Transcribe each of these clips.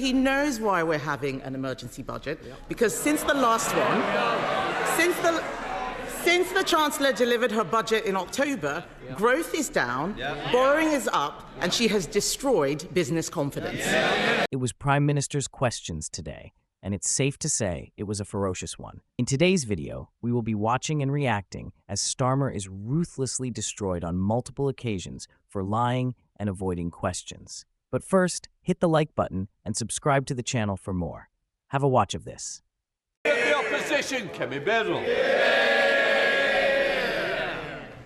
He knows why we're having an emergency budget, because since the last one, since the Chancellor delivered her budget in October, growth is down, borrowing is up, and she has destroyed business confidence. It was Prime Minister's questions today, and it's safe to say it was a ferocious one. In today's video, we will be watching and reacting as STARMER is ruthlessly destroyed on multiple occasions for lying and avoiding questions. But first, hit the like button and subscribe to the channel for more. Have a watch of this. The opposition, Kemi Bedell.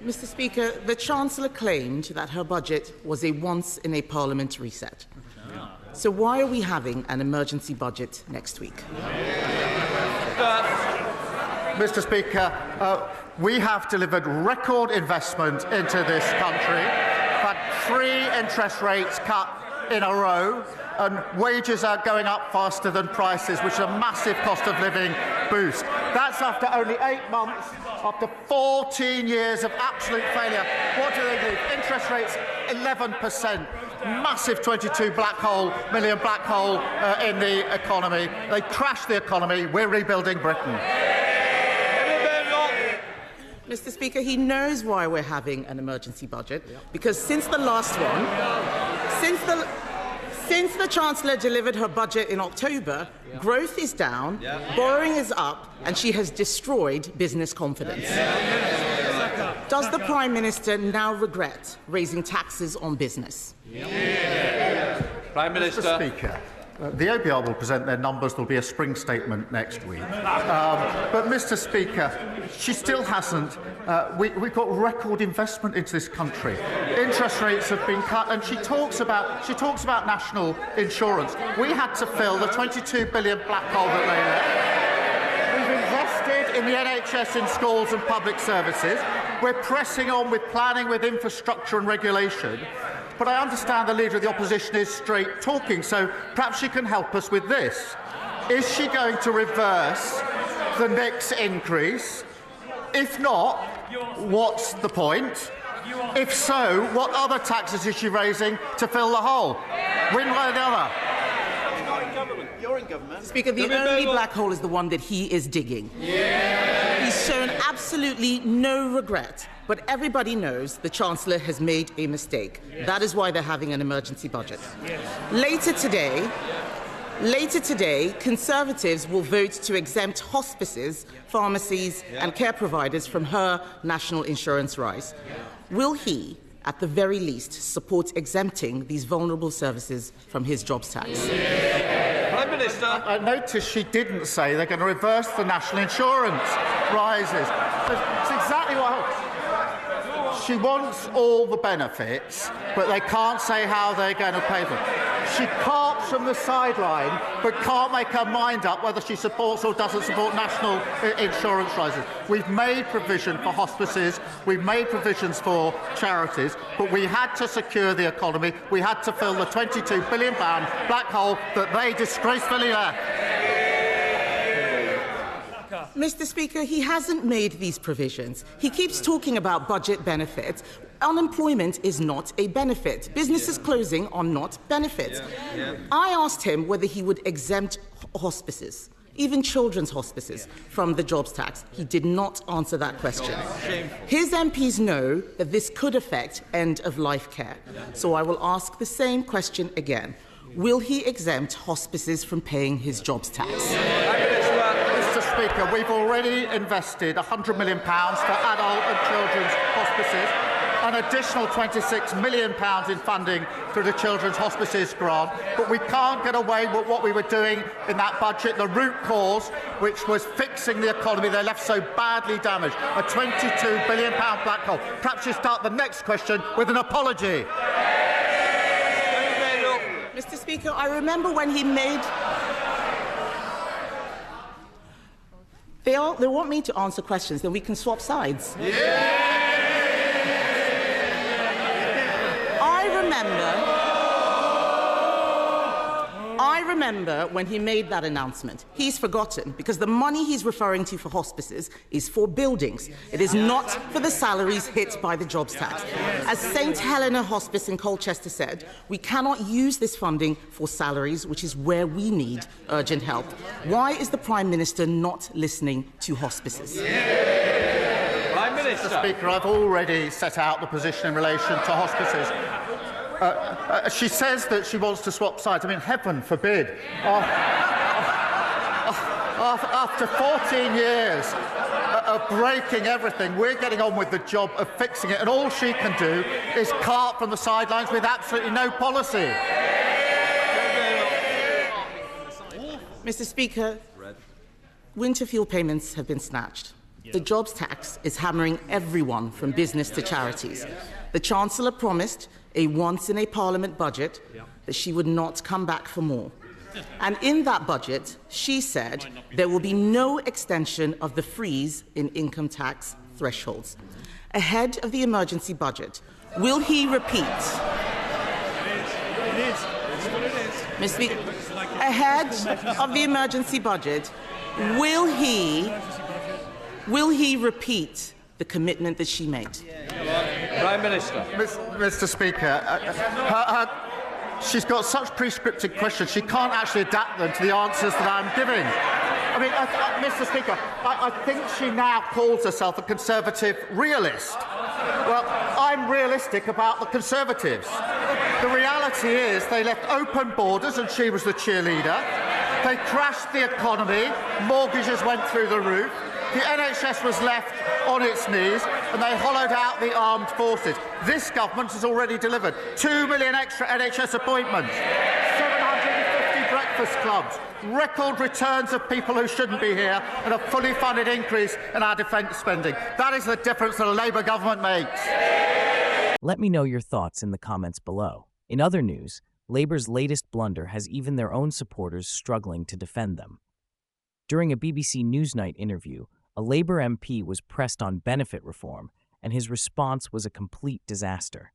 Mr. Speaker, the Chancellor claimed that her budget was a once-in-a-Parliament reset. So why are we having an emergency budget next week? Mr. Speaker, we have delivered record investment into this country, had 3 interest rates cut in a row, and wages are going up faster than prices, which is a massive cost of living boost. That's after only 8 months, after 14 years of absolute failure. What do they do? Interest rates 11%, massive 22 million black hole in the economy. They crashed the economy. We're rebuilding Britain. Mr. Speaker, he knows why we're having an emergency budget, because since the last one, since the Chancellor delivered her budget in October, growth is down, borrowing is up, and she has destroyed business confidence. Does the Prime Minister now regret raising taxes on business? Prime Minister. Mr. Speaker, the OBR will present their numbers. There'll be a spring statement next week. But, Mr. Speaker, she still hasn't. We've got record investment into this country. Interest rates have been cut, and she talks about national insurance. We had to fill the 22 billion black hole that they left. We've invested in the NHS, in schools and public services. We're pressing on with planning, with infrastructure and regulation. But I understand the Leader of the Opposition is straight talking, so perhaps she can help us with this. Is she going to reverse the next increase? If not, what's the point? If so, what other taxes is she raising to fill the hole? One way or the other. You're in government. Speaker, the only black hole is the one that he is digging. He's shown absolutely no regret, but everybody knows the Chancellor has made a mistake. That is why they're having an emergency budget. Later today, Conservatives will vote to exempt hospices, pharmacies and care providers from her national insurance rise. Will he, at the very least, support exempting these vulnerable services from his jobs tax? Prime Minister. I noticed she didn't say they're going to reverse the national insurance rises. It's exactly what she wants all the benefits, but they can't say how they're going to pay them. She carps from the sideline, but can't make her mind up whether she supports or doesn't support national insurance rises. We've made provision for hospices, we've made provisions for charities, but we had to secure the economy. We had to fill the £22 billion black hole that they disgracefully left. Mr. Speaker, he hasn't made these provisions. He keeps talking about budget benefits. Unemployment is not a benefit. Businesses closing are not benefits. I asked him whether he would exempt hospices, even children's hospices, from the jobs tax. He did not answer that question. His MPs know that this could affect end-of-life care. So I will ask the same question again. Will he exempt hospices from paying his jobs tax? Mr. Speaker, we've already invested £100 million for adult and children's hospices, an additional £26 million in funding through the Children's Hospices grant, but we can't get away with what we were doing in that budget, the root cause, which was fixing the economy they left so badly damaged, a £22 billion black hole. Perhaps you start the next question with an apology. Mr. Speaker, I remember when he made... They want me to answer questions, then we can swap sides. I remember when he made that announcement. He's forgotten because the money he's referring to for hospices is for buildings. It is not for the salaries hit by the jobs tax. As St. Helena Hospice in Colchester said, we cannot use this funding for salaries, which is where we need urgent help. Why is the Prime Minister not listening to hospices? Prime Minister. Mr. Speaker, I've already set out the position in relation to hospices. She says that she wants to swap sides. I mean, heaven forbid. After 14 years of breaking everything, we're getting on with the job of fixing it, and all she can do is cart from the sidelines with absolutely no policy. Mr. Speaker, winter fuel payments have been snatched. The jobs tax is hammering everyone from business to charities. The Chancellor promised a once-in-a-Parliament budget that she would not come back for more. And in that budget, she said there will be no extension of the freeze in income tax thresholds. Ahead of the emergency budget, will he repeat? Mr. Speaker, ahead of the emergency budget, will he repeat the commitment that she made? Prime Minister. Mr. Speaker, she's got such prescriptive questions, she can't actually adapt them to the answers that I'm giving. I mean, Mr. Speaker, I think she now calls herself a Conservative realist. Well, I'm realistic about the Conservatives. The reality is they left open borders and she was the cheerleader. They crashed the economy, mortgages went through the roof, the NHS was left on its knees, and they hollowed out the armed forces. This government has already delivered 2 million extra NHS appointments, 750 breakfast clubs, record returns of people who shouldn't be here, and a fully funded increase in our defence spending. That is the difference that a Labour government makes. Let me know your thoughts in the comments below. In other news, Labour's latest blunder has even their own supporters struggling to defend them. During a BBC Newsnight interview, a Labour MP was pressed on benefit reform, and his response was a complete disaster.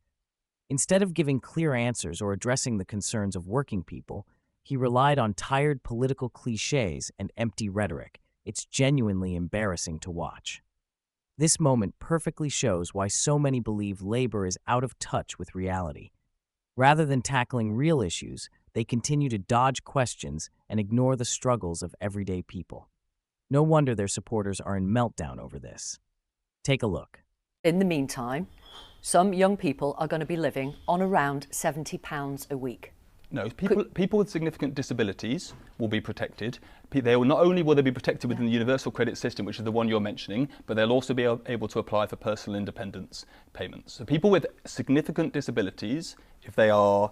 Instead of giving clear answers or addressing the concerns of working people, he relied on tired political cliches and empty rhetoric. It's genuinely embarrassing to watch. This moment perfectly shows why so many believe Labour is out of touch with reality. Rather than tackling real issues, they continue to dodge questions and ignore the struggles of everyday people. No wonder their supporters are in meltdown over this. Take a look. In the meantime, some young people are going to be living on around £70 a week. No, people with significant disabilities will be protected. Not only will they be protected within the universal credit system, which is the one you're mentioning, but they'll also be able to apply for personal independence payments. So people with significant disabilities, if they are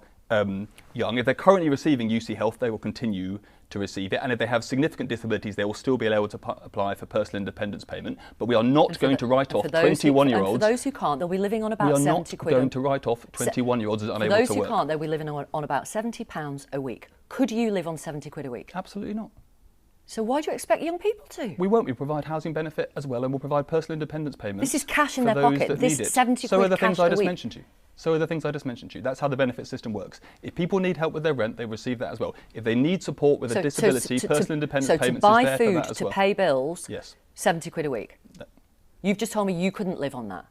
young, if they're currently receiving UC Health, they will continue to receive it. And if they have significant disabilities, they will still be able to apply for personal independence payment. But we are not going to write off 21-year-olds. For those who can't, they'll be living on about 70 quid. We are not going to write off 21-year-olds as unable to work. For those who can't, they'll be living on about £70 a week. Could you live on 70 quid a week? Absolutely not. So why do you expect young people to? We won't. We provide housing benefit as well, and we'll provide personal independence payments. This is cash in their pocket. This 70 so quid are the cash things I a just week. mentioned to you. So are the things I just mentioned to you. That's how the benefit system works. If people need help with their rent, they receive that as well. If they need support with a disability, personal independence payments is there for that as well. So to buy food, to pay bills, yes. 70 quid a week. No. You've just told me you couldn't live on that.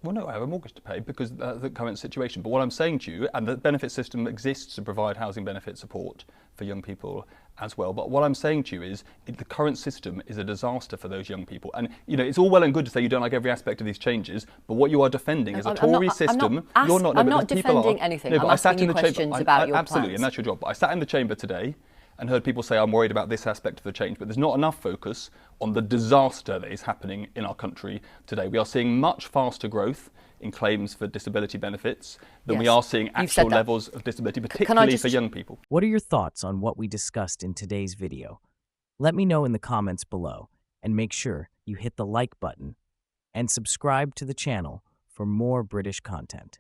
Well, no, I have a mortgage to pay because of the current situation. But what I'm saying to you, and the benefit system exists to provide housing benefit support for young people as well. But what I'm saying to you is the current system is a disaster for those young people. And, you know, it's all well and good to say you don't like every aspect of these changes, but what you are defending is a Tory system. I'm not defending anything. I'm asking you questions about your plans. Absolutely, and that's your job. But I sat in the chamber today and heard people say, I'm worried about this aspect of the change, but there's not enough focus on the disaster that is happening in our country today. We are seeing much faster growth in claims for disability benefits than we are seeing actual levels of disability, particularly for young people. What are your thoughts on what we discussed in today's video? Let me know in the comments below, and make sure you hit the like button and subscribe to the channel for more British content.